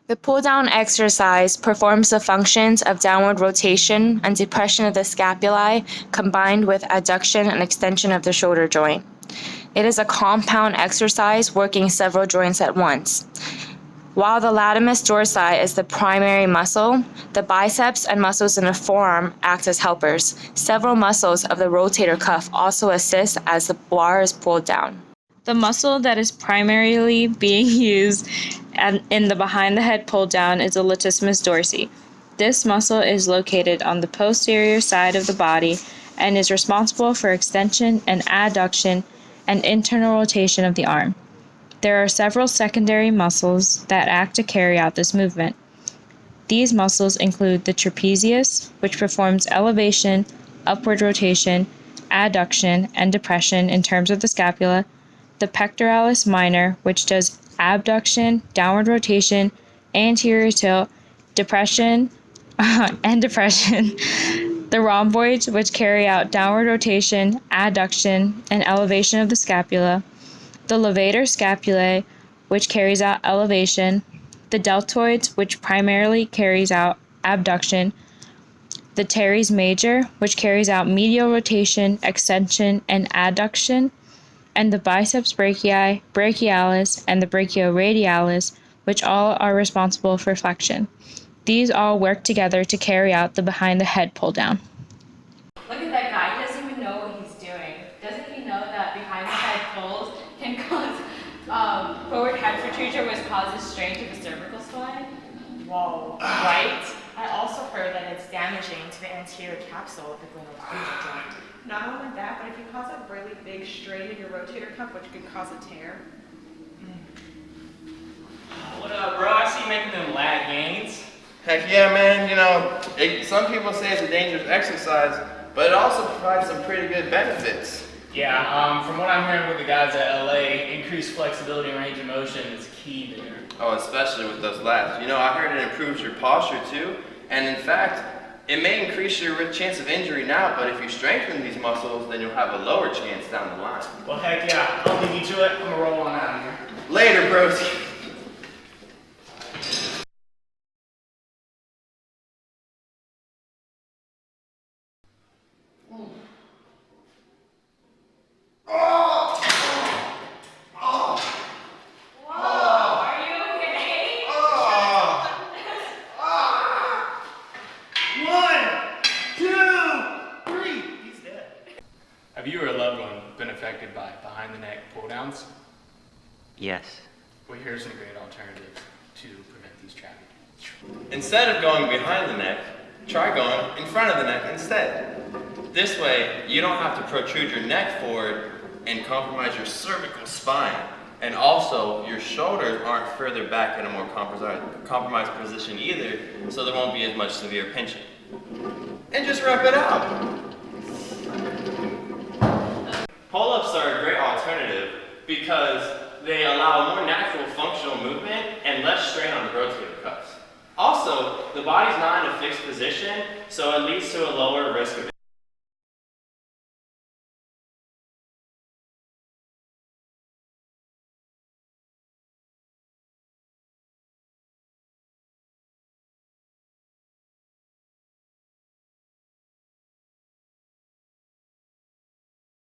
The pull-down exercise performs the functions of downward rotation and depression of the scapulae combined with adduction and extension of the shoulder joint. It is a compound exercise working several joints at once. While the latimus dorsi is the primary muscle, the biceps and muscles in the forearm act as helpers. Several muscles of the rotator cuff also assist as the bar is pulled down. The muscle that is primarily being used in the behind the head pull down is the latissimus dorsi. This muscle is located on the posterior side of the body and is responsible for extension and adduction and internal rotation of the arm. There are several secondary muscles that act to carry out this movement. These muscles include the trapezius, which performs elevation, upward rotation, adduction, and depression in terms of the scapula, the pectoralis minor, which does abduction, downward rotation, anterior tilt, depression, and depression, the rhomboids, which carry out downward rotation, adduction, and elevation of the scapula, the levator scapulae, which carries out elevation, the deltoids, which primarily carries out abduction, the teres major, which carries out medial rotation, extension, and adduction, and the biceps brachii, brachialis, and the brachioradialis, which all are responsible for flexion. These all work together to carry out the behind the head pull down. Look at that guy, he doesn't even know what he's doing. Doesn't he know that behind the head pulls can cause forward head protrusion, which causes strain to the cervical spine? Whoa, right? I also heard that it's damaging to the anterior capsule of the glenohumeral joint. Not only that, but it can cause a really big strain in your rotator cuff, which could cause a tear. What up, bro? I see you making them lat gains. Heck yeah, man. You know, some people say it's a dangerous exercise, but it also provides some pretty good benefits. Yeah, from what I'm hearing with the guys at LA, increased flexibility and range of motion is key there. Oh, especially with those lats. You know, I heard it improves your posture too, and in fact, it may increase your chance of injury now, but if you strengthen these muscles, then you'll have a lower chance down the line. Well, heck yeah. I'll leave you to it. I'm gonna roll on out of here. Later, bros. Have you or a loved one been affected by behind the neck pull downs? Yes. Well, here's a great alternative to prevent these tragedies. Instead of going behind the neck, try going in front of the neck instead. This way, you don't have to protrude your neck forward and compromise your cervical spine. And also, your shoulders aren't further back in a more compromised position either, so there won't be as much severe pinching. And just rep it out. Pull-ups are a great alternative because they allow more natural functional movement and less strain on the rotator cuffs. Also, the body's not in a fixed position, so it leads to a lower risk of